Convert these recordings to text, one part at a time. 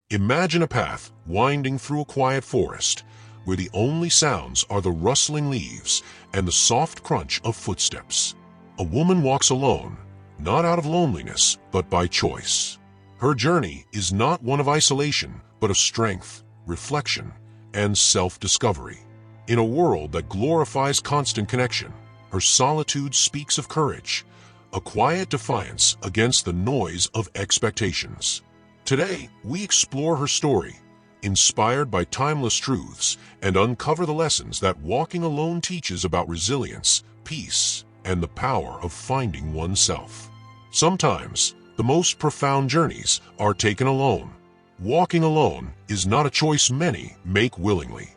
Imagine a path winding through a quiet forest, where the only sounds are the rustling leaves and the soft crunch of footsteps. A woman walks alone, not out of loneliness, but by choice. Her journey is not one of isolation, but of strength, reflection, and self-discovery. In a world that glorifies constant connection, her solitude speaks of courage, a quiet defiance against the noise of expectations. Today, we explore her story, inspired by timeless truths, and uncover the lessons that walking alone teaches about resilience, peace, and the power of finding oneself. Sometimes, the most profound journeys are taken alone. Walking alone is not a choice many make willingly.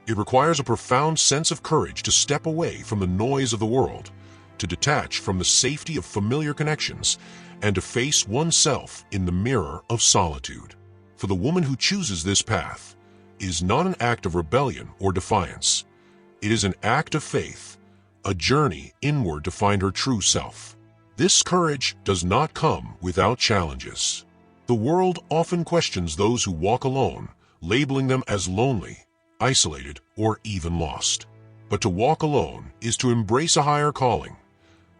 It requires a profound sense of courage to step away from the noise of the world, to detach from the safety of familiar connections, and to face oneself in the mirror of solitude. For the woman who chooses this path is not an act of rebellion or defiance. It is an act of faith, a journey inward to find her true self. This courage does not come without challenges. The world often questions those who walk alone, labeling them as lonely, isolated, or even lost. But to walk alone is to embrace a higher calling,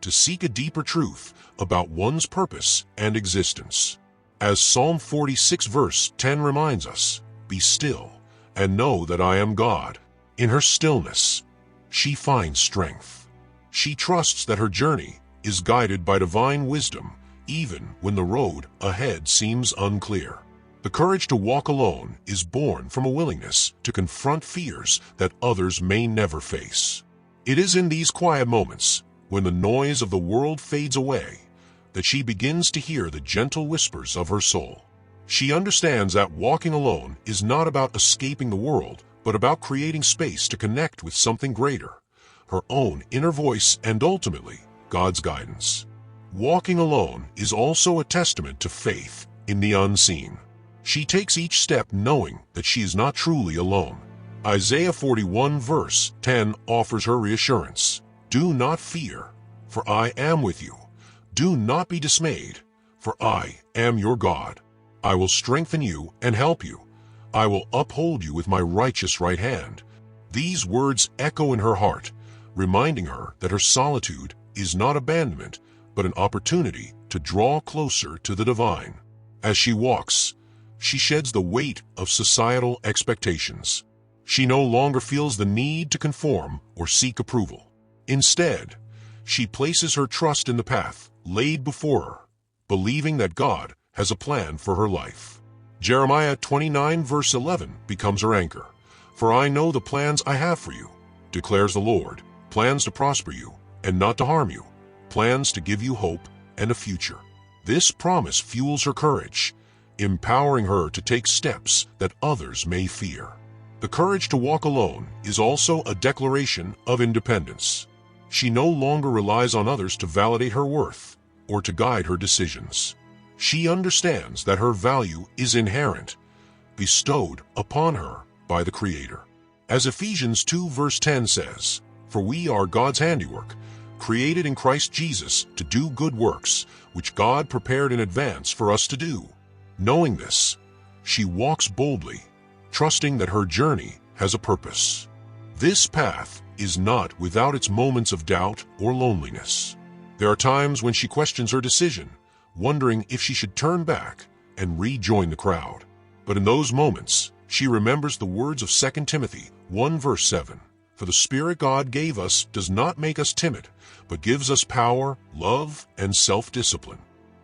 to seek a deeper truth about one's purpose and existence. As Psalm 46 verse 10 reminds us, "Be still and know that I am God." In her stillness, she finds strength. She trusts that her journey is guided by divine wisdom, even when the road ahead seems unclear. The courage to walk alone is born from a willingness to confront fears that others may never face. It is in these quiet moments, when the noise of the world fades away, that she begins to hear the gentle whispers of her soul. She understands that walking alone is not about escaping the world, but about creating space to connect with something greater, her own inner voice, and ultimately, God's guidance. Walking alone is also a testament to faith in the unseen. She takes each step knowing that she is not truly alone. Isaiah 41 verse 10 offers her reassurance. "Do not fear, for I am with you. Do not be dismayed, for I am your God. I will strengthen you and help you. I will uphold you with my righteous right hand." These words echo in her heart, reminding her that her solitude is not abandonment, but an opportunity to draw closer to the divine. As she walks, she sheds the weight of societal expectations. She no longer feels the need to conform or seek approval. Instead, she places her trust in the path laid before her, believing that God has a plan for her life. Jeremiah 29 verse 11 becomes her anchor. "For I know the plans I have for you, declares the Lord, plans to prosper you and not to harm you, plans to give you hope and a future." This promise fuels her courage, empowering her to take steps that others may fear. The courage to walk alone is also a declaration of independence. She no longer relies on others to validate her worth or to guide her decisions. She understands that her value is inherent, bestowed upon her by the Creator. As Ephesians 2 verse 10 says, "For we are God's handiwork, created in Christ Jesus to do good works, which God prepared in advance for us to do." Knowing this, she walks boldly, trusting that her journey has a purpose. This path is not without its moments of doubt or loneliness. There are times when she questions her decision, wondering if she should turn back and rejoin the crowd. But in those moments, she remembers the words of 2 Timothy 1 verse 7. "For the Spirit God gave us does not make us timid, but gives us power, love, and self-discipline."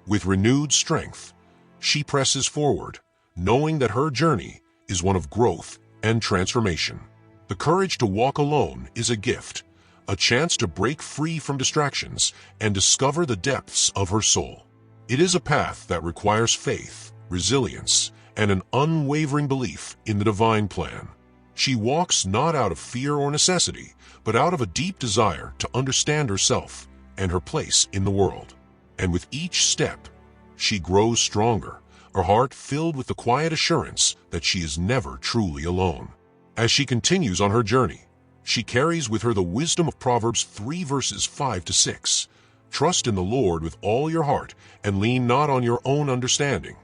With renewed strength, she presses forward, knowing that her journey is one of growth and transformation. The courage to walk alone is a gift, a chance to break free from distractions and discover the depths of her soul. It is a path that requires faith, resilience, and an unwavering belief in the divine plan. She walks not out of fear or necessity, but out of a deep desire to understand herself and her place in the world. And with each step, she grows stronger, her heart filled with the quiet assurance that she is never truly alone. As she continues on her journey, she carries with her the wisdom of Proverbs 3 verses 5 to 6. "Trust in the Lord with all your heart, and lean not on your own understanding.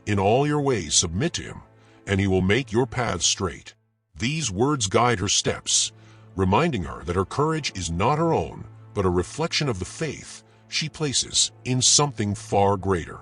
In all your ways submit to him, and he will make your paths straight. These words guide her steps, reminding her that her courage is not her own, but a reflection of the faith she places in something far greater.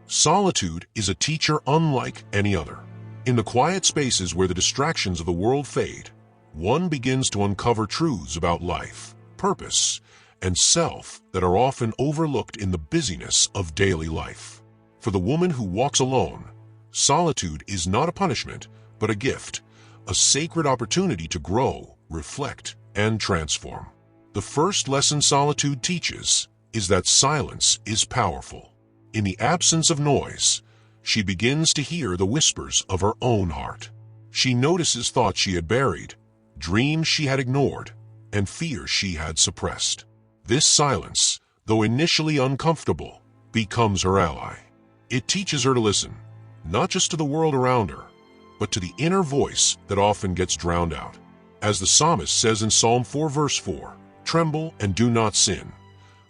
Solitude is a teacher unlike any other. In the quiet spaces where the distractions of the world fade, one begins to uncover truths about life, purpose, and self that are often overlooked in the busyness of daily life. For the woman who walks alone, solitude is not a punishment, but a gift, a sacred opportunity to grow, reflect, and transform. The first lesson solitude teaches is that silence is powerful. In the absence of noise, she begins to hear the whispers of her own heart. She notices thoughts she had buried, dreams she had ignored, and fears she had suppressed. This silence, though initially uncomfortable, becomes her ally. It teaches her to listen, not just to the world around her, but to the inner voice that often gets drowned out. As the psalmist says in Psalm 4 verse 4, "Tremble and do not sin.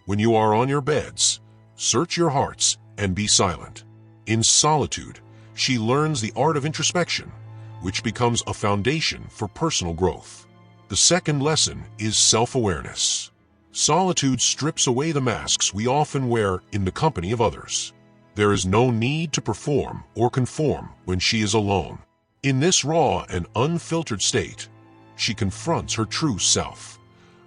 When you are on your beds, search your hearts and be silent." In solitude, she learns the art of introspection, which becomes a foundation for personal growth. The second lesson is self-awareness. Solitude strips away the masks we often wear in the company of others. There is no need to perform or conform when she is alone. In this raw and unfiltered state, she confronts her true self,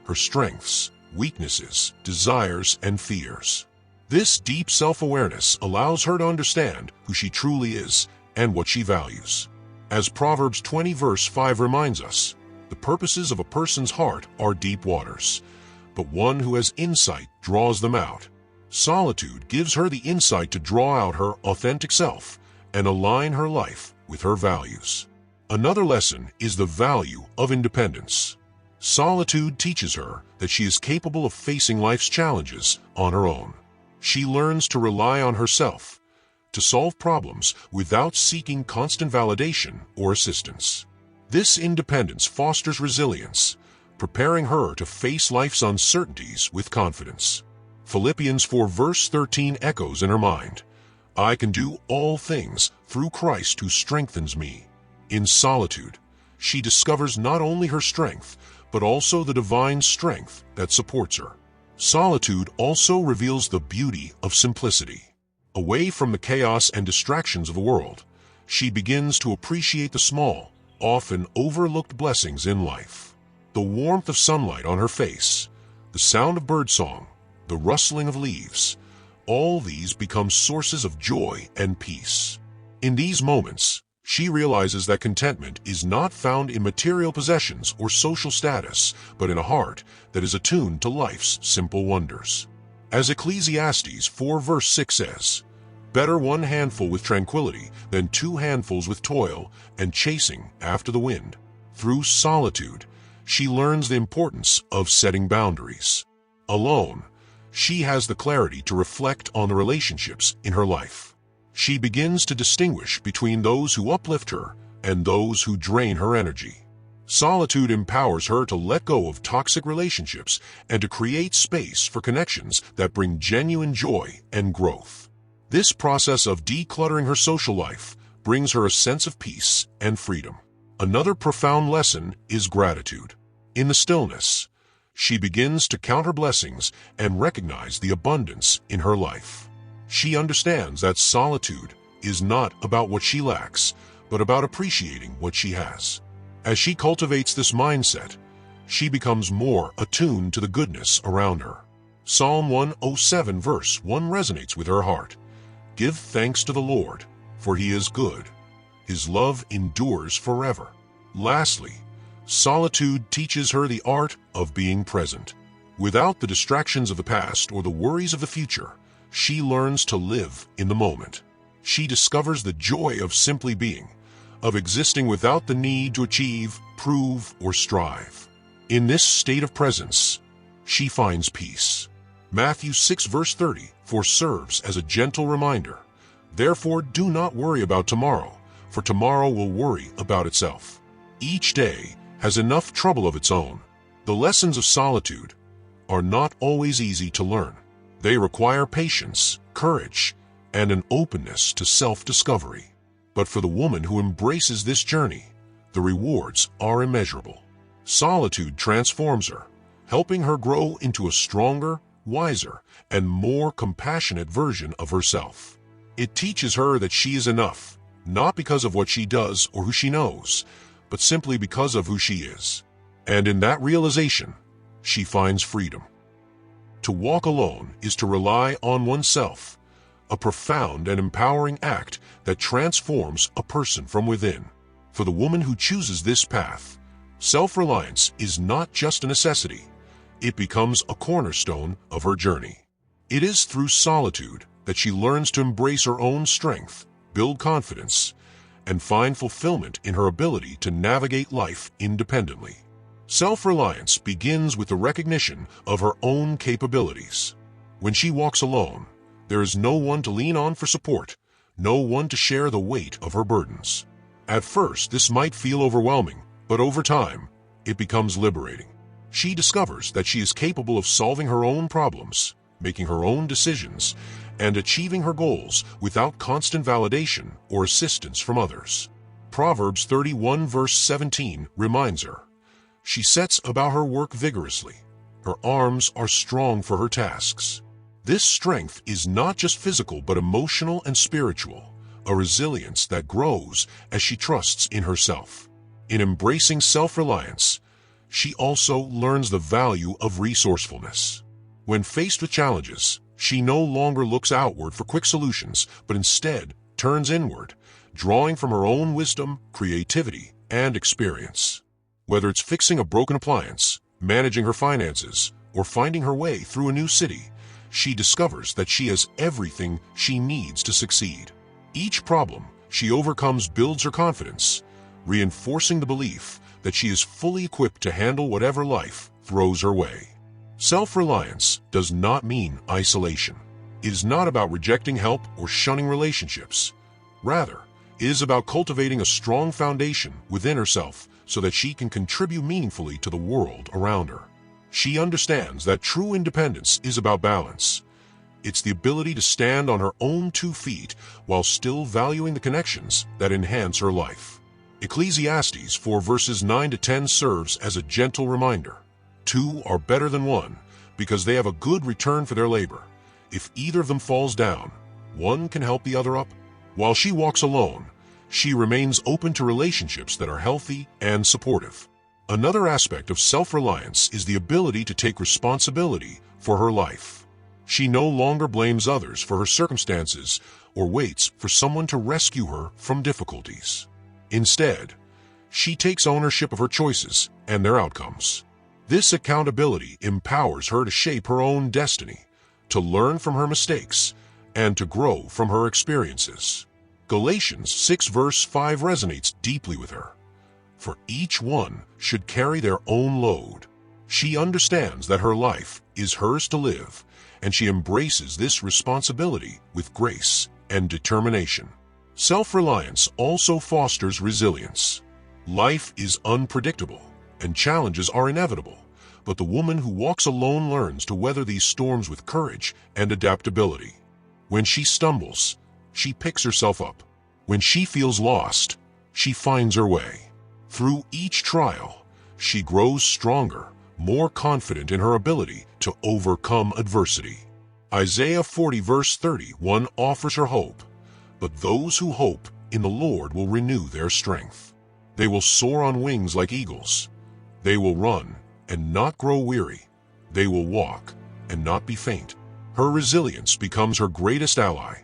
her strengths, weaknesses, desires, and fears. This deep self-awareness allows her to understand who she truly is and what she values. As Proverbs 20 verse 5 reminds us, the purposes of a person's heart are deep waters, but one who has insight draws them out. Solitude gives her the insight to draw out her authentic self and align her life with her values. Another lesson is the value of independence. Solitude teaches her that she is capable of facing life's challenges on her own. She learns to rely on herself, to solve problems without seeking constant validation or assistance. This independence fosters resilience, preparing her to face life's uncertainties with confidence. Philippians 4 verse 13 echoes in her mind, "I can do all things through Christ who strengthens me." In solitude, she discovers not only her strength, but also the divine strength that supports her. Solitude also reveals the beauty of simplicity. Away from the chaos and distractions of the world, she begins to appreciate the small, often overlooked blessings in life. The warmth of sunlight on her face, the sound of birdsong, the rustling of leaves, all these become sources of joy and peace. In these moments, she realizes that contentment is not found in material possessions or social status, but in a heart that is attuned to life's simple wonders. As Ecclesiastes 4 verse 6 says, "Better one handful with tranquility than 2 handfuls with toil and chasing after the wind." Through solitude, she learns the importance of setting boundaries. Alone, she has the clarity to reflect on the relationships in her life. She begins to distinguish between those who uplift her and those who drain her energy. Solitude empowers her to let go of toxic relationships and to create space for connections that bring genuine joy and growth. This process of decluttering her social life brings her a sense of peace and freedom. Another profound lesson is gratitude. In the stillness, she begins to count her blessings and recognize the abundance in her life. She understands that solitude is not about what she lacks, but about appreciating what she has. As she cultivates this mindset, she becomes more attuned to the goodness around her. Psalm 107 verse 1 resonates with her heart. "Give thanks to the Lord, for he is good. His love endures forever." Lastly, solitude teaches her the art of being present. Without the distractions of the past or the worries of the future, she learns to live in the moment. She discovers the joy of simply being, of existing without the need to achieve, prove, or strive. In this state of presence, she finds peace. Matthew 6 verse 30 serves as a gentle reminder, "Therefore do not worry about tomorrow, for tomorrow will worry about itself." Each day has enough trouble of its own. The lessons of solitude are not always easy to learn. They require patience, courage, and an openness to self-discovery. But for the woman who embraces this journey, the rewards are immeasurable. Solitude transforms her, helping her grow into a stronger, wiser, and more compassionate version of herself. It teaches her that she is enough, not because of what she does or who she knows, but simply because of who she is. And in that realization, she finds freedom. To walk alone is to rely on oneself, a profound and empowering act that transforms a person from within. For the woman who chooses this path, self-reliance is not just a necessity, it becomes a cornerstone of her journey. It is through solitude that she learns to embrace her own strength, build confidence, and find fulfillment in her ability to navigate life independently. Self-reliance begins with the recognition of her own capabilities. When she walks alone, there is no one to lean on for support, no one to share the weight of her burdens. At first, this might feel overwhelming, but over time, it becomes liberating. She discovers that she is capable of solving her own problems, making her own decisions, and achieving her goals without constant validation or assistance from others. Proverbs 31 verse 17 reminds her, "She sets about her work vigorously. Her arms are strong for her tasks." This strength is not just physical but emotional and spiritual, a resilience that grows as she trusts in herself. In embracing self-reliance, she also learns the value of resourcefulness. When faced with challenges, she no longer looks outward for quick solutions, but instead turns inward, drawing from her own wisdom, creativity, and experience. Whether it's fixing a broken appliance, managing her finances, or finding her way through a new city, she discovers that she has everything she needs to succeed. Each problem she overcomes builds her confidence, reinforcing the belief that she is fully equipped to handle whatever life throws her way. Self-reliance does not mean isolation. It is not about rejecting help or shunning relationships. Rather, it is about cultivating a strong foundation within herself so that she can contribute meaningfully to the world around her. She understands that true independence is about balance. It's the ability to stand on her own 2 feet while still valuing the connections that enhance her life. Ecclesiastes 4 verses 9 to 10 serves as a gentle reminder. 2 are better than 1 because they have a good return for their labor. If either of them falls down, one can help the other up. While she walks alone, she remains open to relationships that are healthy and supportive. Another aspect of self-reliance is the ability to take responsibility for her life. She no longer blames others for her circumstances or waits for someone to rescue her from difficulties. Instead, she takes ownership of her choices and their outcomes. This accountability empowers her to shape her own destiny, to learn from her mistakes, and to grow from her experiences. Galatians 6 verse 5 resonates deeply with her. For each one should carry their own load. She understands that her life is hers to live, and she embraces this responsibility with grace and determination. Self-reliance also fosters resilience. Life is unpredictable, and challenges are inevitable, but the woman who walks alone learns to weather these storms with courage and adaptability. When she stumbles, she picks herself up. When she feels lost, she finds her way. Through each trial, she grows stronger, more confident in her ability to overcome adversity. Isaiah 40 verse 31 offers her hope. But those who hope in the Lord will renew their strength. They will soar on wings like eagles. They will run and not grow weary. They will walk and not be faint. Her resilience becomes her greatest ally,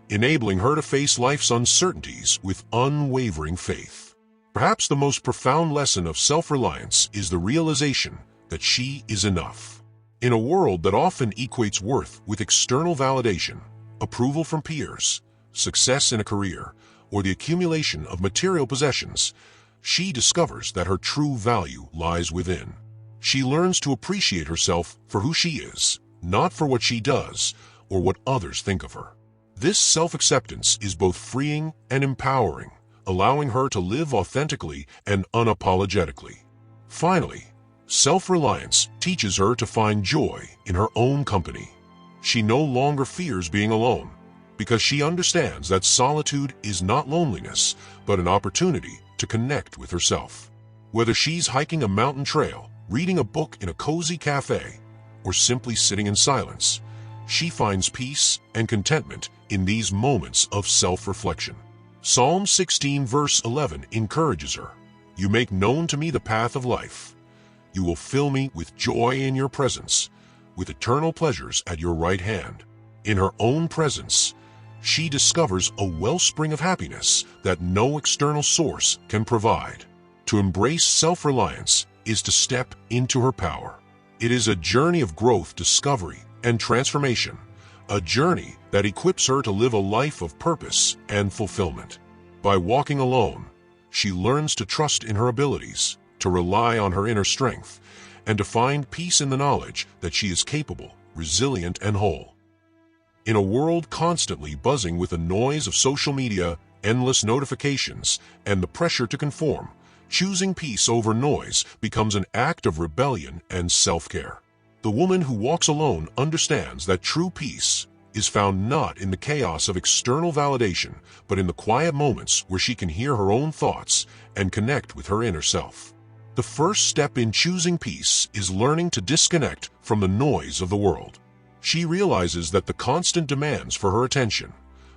enabling her to face life's uncertainties with unwavering faith. Perhaps the most profound lesson of self-reliance is the realization that she is enough. In a world that often equates worth with external validation, approval from peers, success in a career, or the accumulation of material possessions, she discovers that her true value lies within. She learns to appreciate herself for who she is, not for what she does or what others think of her. This self-acceptance is both freeing and empowering, allowing her to live authentically and unapologetically. Finally, self-reliance teaches her to find joy in her own company. She no longer fears being alone. because she understands that solitude is not loneliness, but an opportunity to connect with herself. Whether she's hiking a mountain trail, reading a book in a cozy cafe, or simply sitting in silence, she finds peace and contentment in these moments of self-reflection. Psalm 16 verse 11 encourages her, "You make known to me the path of life. You will fill me with joy in your presence, with eternal pleasures at your right hand." In her own presence, she discovers a wellspring of happiness that no external source can provide. To embrace self-reliance is to step into her power. It is a journey of growth, discovery, and transformation, a journey that equips her to live a life of purpose and fulfillment. By walking alone, she learns to trust in her abilities, to rely on her inner strength, and to find peace in the knowledge that she is capable, resilient, and whole. In a world constantly buzzing with the noise of social media, endless notifications, and the pressure to conform, choosing peace over noise becomes an act of rebellion and self-care. The woman who walks alone understands that true peace is found not in the chaos of external validation, but in the quiet moments where she can hear her own thoughts and connect with her inner self. The first step in choosing peace is learning to disconnect from the noise of the world. She realizes that the constant demands for her attention,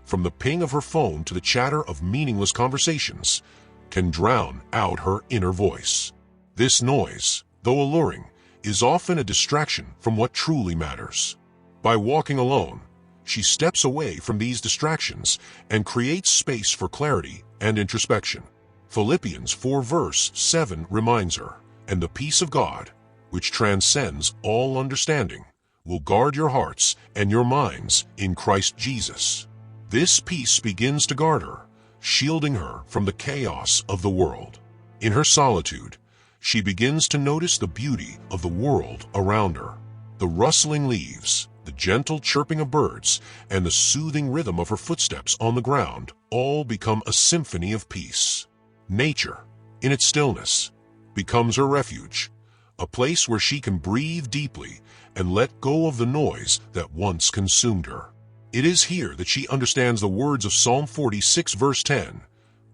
from the ping of her phone to the chatter of meaningless conversations, can drown out her inner voice. This noise, though alluring, is often a distraction from what truly matters. By walking alone, she steps away from these distractions and creates space for clarity and introspection. Philippians 4 verse 7 reminds her, "And the peace of God, which transcends all understanding, will guard your hearts and your minds in Christ Jesus." This peace begins to guard her, shielding her from the chaos of the world. In her solitude, she begins to notice the beauty of the world around her. The rustling leaves, the gentle chirping of birds, and the soothing rhythm of her footsteps on the ground all become a symphony of peace. Nature, in its stillness, becomes her refuge, a place where she can breathe deeply and let go of the noise that once consumed her. It is here that she understands the words of Psalm 46 verse 10,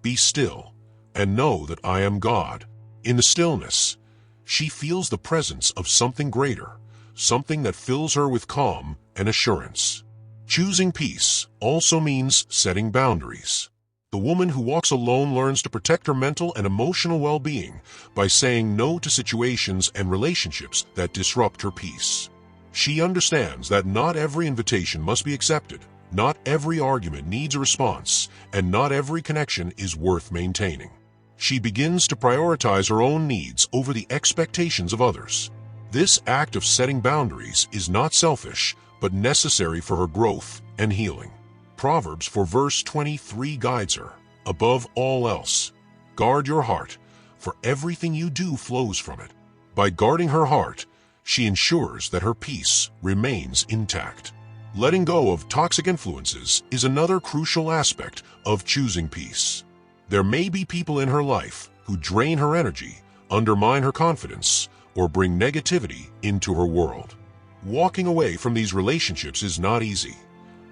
"Be still, and know that I am God." In the stillness, she feels the presence of something greater, something that fills her with calm and assurance. Choosing peace also means setting boundaries. The woman who walks alone learns to protect her mental and emotional well-being by saying no to situations and relationships that disrupt her peace. She understands that not every invitation must be accepted, not every argument needs a response, and not every connection is worth maintaining. She begins to prioritize her own needs over the expectations of others. This act of setting boundaries is not selfish, but necessary for her growth and healing. Proverbs 4 verse 23 guides her, "Above all else, guard your heart, for everything you do flows from it." By guarding her heart, she ensures that her peace remains intact. Letting go of toxic influences is another crucial aspect of choosing peace. There may be people in her life who drain her energy, undermine her confidence, or bring negativity into her world. Walking away from these relationships is not easy,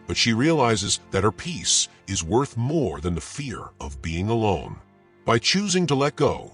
but she realizes that her peace is worth more than the fear of being alone. By choosing to let go,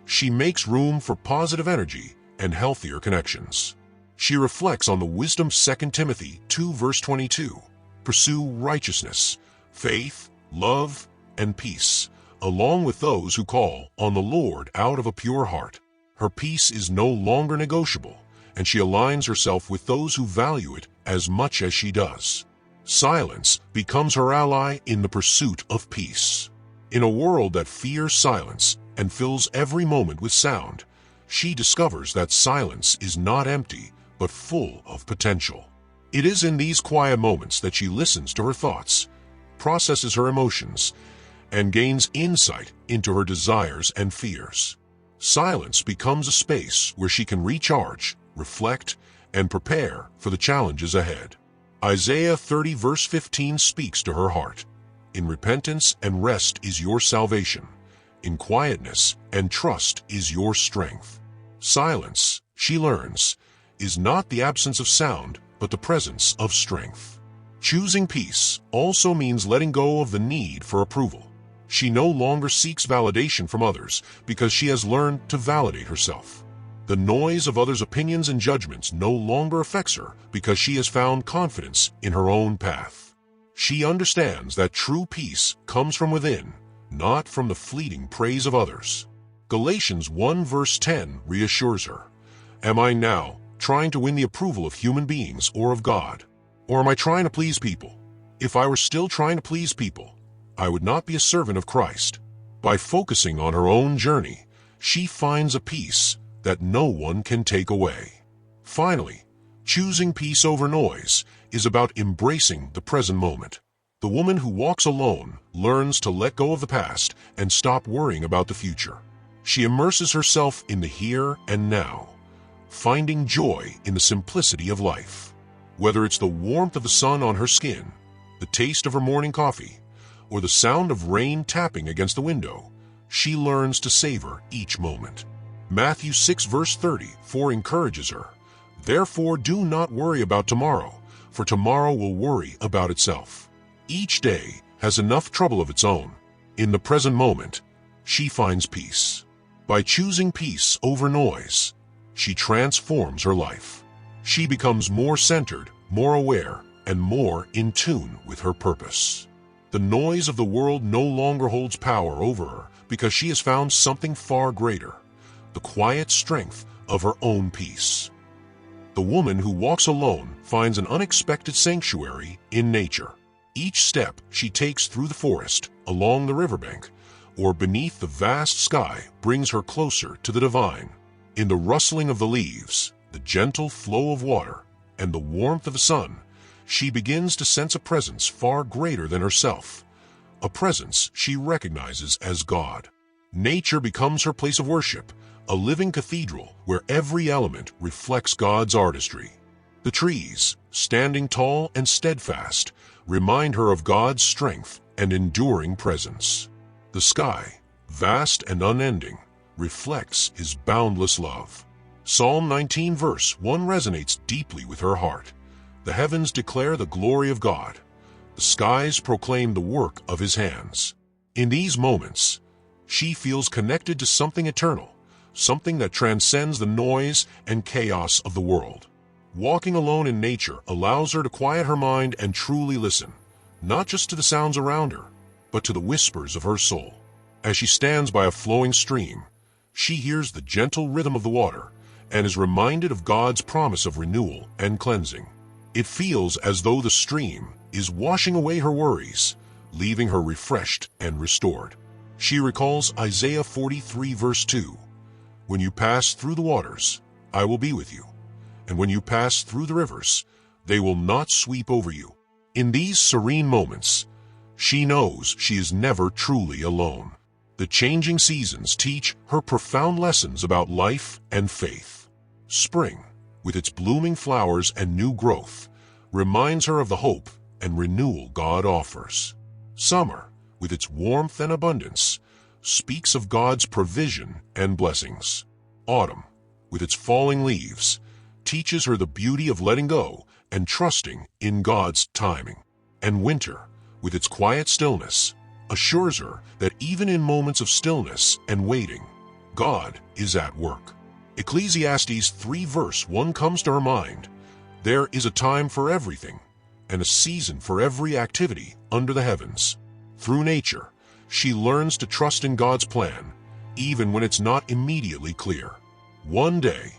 she makes room for positive energy and healthier connections. She reflects on the wisdom 2 Timothy 2 verse 22. "Pursue righteousness, faith, love, and peace, along with those who call on the Lord out of a pure heart." Her peace is no longer negotiable, and she aligns herself with those who value it as much as she does. Silence becomes her ally in the pursuit of peace. In a world that fears silence and fills every moment with sound, she discovers that silence is not empty, but full of potential. It is in these quiet moments that she listens to her thoughts, processes her emotions, and gains insight into her desires and fears. Silence becomes a space where she can recharge, reflect, and prepare for the challenges ahead. Isaiah 30 verse 15 speaks to her heart. "In repentance and rest is your salvation. In quietness and trust is your strength." Silence, she learns, is not the absence of sound, but the presence of strength. Choosing peace also means letting go of the need for approval. She no longer seeks validation from others because she has learned to validate herself. The noise of others' opinions and judgments no longer affects her because she has found confidence in her own path. She understands that true peace comes from within, not from the fleeting praise of others. Galatians 1 verse 10 reassures her. Am I now trying to win the approval of human beings or of God? Or am I trying to please people? If I were still trying to please people, I would not be a servant of Christ. By focusing on her own journey, she finds a peace that no one can take away. Finally, choosing peace over noise is about embracing the present moment. The woman who walks alone learns to let go of the past and stop worrying about the future. She immerses herself in the here and now, finding joy in the simplicity of life. Whether it's the warmth of the sun on her skin, the taste of her morning coffee, or the sound of rain tapping against the window, she learns to savor each moment. Matthew 6 verse 34 encourages her, Therefore do not worry about tomorrow, for tomorrow will worry about itself. Each day has enough trouble of its own. In the present moment, she finds peace. By choosing peace over noise, she transforms her life. She becomes more centered, more aware, and more in tune with her purpose. The noise of the world no longer holds power over her because she has found something far greater, the quiet strength of her own peace. The woman who walks alone finds an unexpected sanctuary in nature. Each step she takes through the forest, along the riverbank, or beneath the vast sky brings her closer to the divine. In the rustling of the leaves, the gentle flow of water, and the warmth of the sun, she begins to sense a presence far greater than herself, a presence she recognizes as God. Nature becomes her place of worship, a living cathedral where every element reflects God's artistry. The trees, standing tall and steadfast, remind her of God's strength and enduring presence. The sky, vast and unending, reflects His boundless love. Psalm 19 verse 1 resonates deeply with her heart. The heavens declare the glory of God. The skies proclaim the work of His hands. In these moments, she feels connected to something eternal, something that transcends the noise and chaos of the world. Walking alone in nature allows her to quiet her mind and truly listen, not just to the sounds around her, but to the whispers of her soul. As she stands by a flowing stream, she hears the gentle rhythm of the water and is reminded of God's promise of renewal and cleansing. It feels as though the stream is washing away her worries, leaving her refreshed and restored. She recalls Isaiah 43 verse 2, When you pass through the waters, I will be with you. And when you pass through the rivers, they will not sweep over you. In these serene moments, she knows she is never truly alone. The changing seasons teach her profound lessons about life and faith. Spring, with its blooming flowers and new growth, reminds her of the hope and renewal God offers. Summer, with its warmth and abundance, speaks of God's provision and blessings. Autumn, with its falling leaves, teaches her the beauty of letting go and trusting in God's timing. And winter, with its quiet stillness, assures her that even in moments of stillness and waiting, God is at work. Ecclesiastes 3 verse 1 comes to her mind. There is a time for everything, and a season for every activity under the heavens. Through nature, she learns to trust in God's plan, even when it's not immediately clear. One day,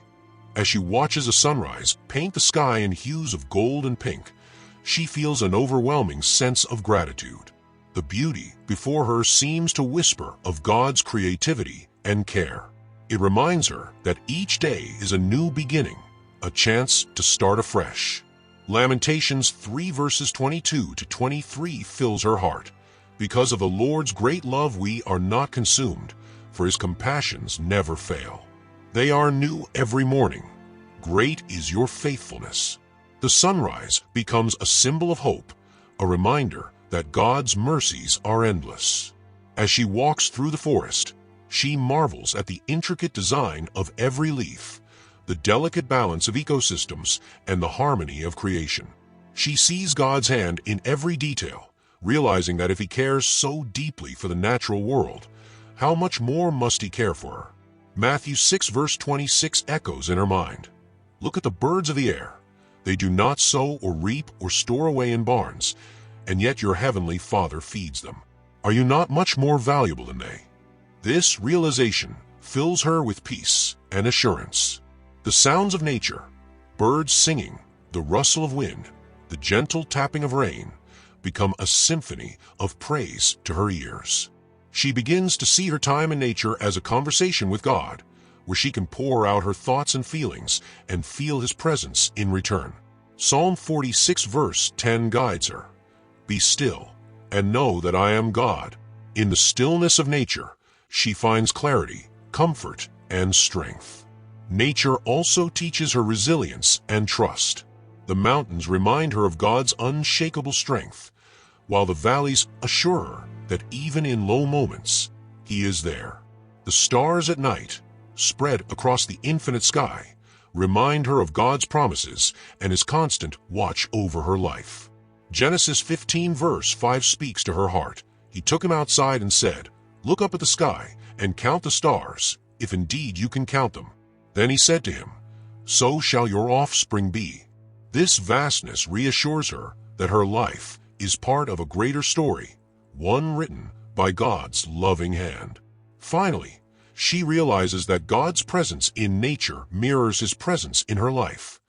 as she watches a sunrise paint the sky in hues of gold and pink, she feels an overwhelming sense of gratitude. The beauty before her seems to whisper of God's creativity and care. It reminds her that each day is a new beginning, a chance to start afresh. Lamentations 3 verses 22 to 23 fills her heart. Because of the Lord's great love we are not consumed, for His compassions never fail. They are new every morning. Great is your faithfulness. The sunrise becomes a symbol of hope, a reminder that God's mercies are endless. As she walks through the forest, she marvels at the intricate design of every leaf, the delicate balance of ecosystems, and the harmony of creation. She sees God's hand in every detail, realizing that if he cares so deeply for the natural world, how much more must he care for her? Matthew 6 verse 26 echoes in her mind. Look at the birds of the air. They do not sow or reap or store away in barns, and yet your heavenly Father feeds them. Are you not much more valuable than they? This realization fills her with peace and assurance. The sounds of nature, birds singing, the rustle of wind, the gentle tapping of rain, become a symphony of praise to her ears. She begins to see her time in nature as a conversation with God, where she can pour out her thoughts and feelings and feel his presence in return. Psalm 46 verse 10 guides her. Be still and know that I am God. In the stillness of nature, she finds clarity, comfort, and strength. Nature also teaches her resilience and trust. The mountains remind her of God's unshakable strength, while the valleys assure her that even in low moments, he is there. The stars at night, spread across the infinite sky, remind her of God's promises and his constant watch over her life. Genesis 15 verse 5 speaks to her heart. He took him outside and said, "Look up at the sky and count the stars, if indeed you can count them." Then he said to him, "So shall your offspring be." This vastness reassures her that her life is part of a greater story, one written by God's loving hand. Finally, she realizes that God's presence in nature mirrors his presence in her life,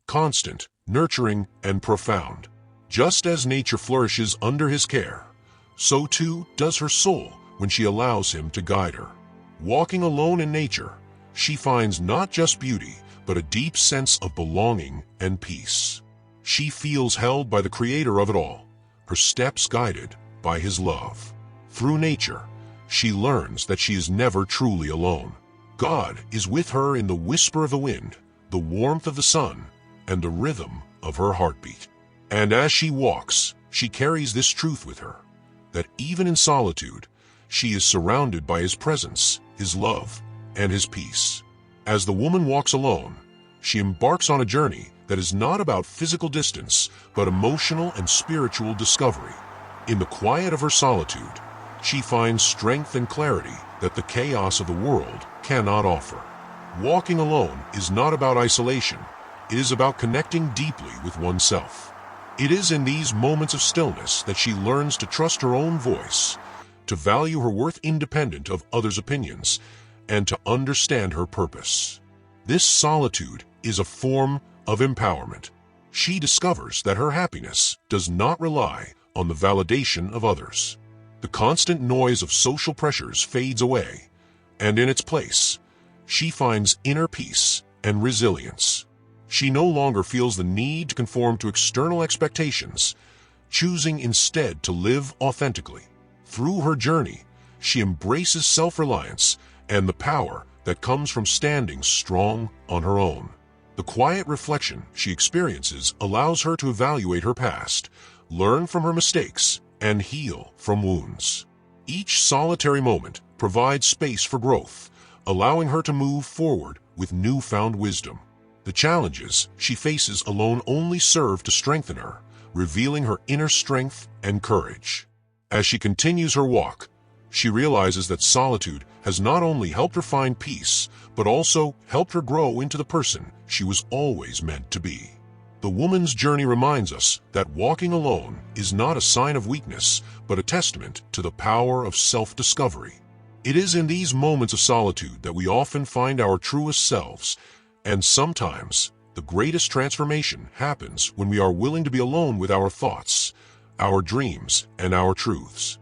constant, nurturing, and profound. Just as nature flourishes under his care, so too does her soul when she allows him to guide her. Walking alone in nature, she finds not just beauty, but a deep sense of belonging and peace. She feels held by the Creator of it all, her steps guided by his love. Through nature, she learns that she is never truly alone. God is with her in the whisper of the wind, the warmth of the sun, and the rhythm of her heartbeat. And as she walks, she carries this truth with her, that even in solitude, she is surrounded by his presence, his love, and his peace. As the woman walks alone, she embarks on a journey that is not about physical distance, but emotional and spiritual discovery. In the quiet of her solitude, she finds strength and clarity that the chaos of the world cannot offer. Walking alone is not about isolation. It is about connecting deeply with oneself. It is in these moments of stillness that she learns to trust her own voice, to value her worth independent of others' opinions, and to understand her purpose. This solitude is a form of empowerment. She discovers that her happiness does not rely on the validation of others. The constant noise of social pressures fades away, and in its place, she finds inner peace and resilience. She no longer feels the need to conform to external expectations, choosing instead to live authentically. Through her journey, she embraces self-reliance and the power that comes from standing strong on her own. The quiet reflection she experiences allows her to evaluate her past, learn from her mistakes, and heal from wounds. Each solitary moment provides space for growth, allowing her to move forward with newfound wisdom. The challenges she faces alone only serve to strengthen her, revealing her inner strength and courage. As she continues her walk, she realizes that solitude has not only helped her find peace, but also helped her grow into the person she was always meant to be. The woman's journey reminds us that walking alone is not a sign of weakness, but a testament to the power of self-discovery. It is in these moments of solitude that we often find our truest selves, and sometimes the greatest transformation happens when we are willing to be alone with our thoughts, our dreams, and our truths.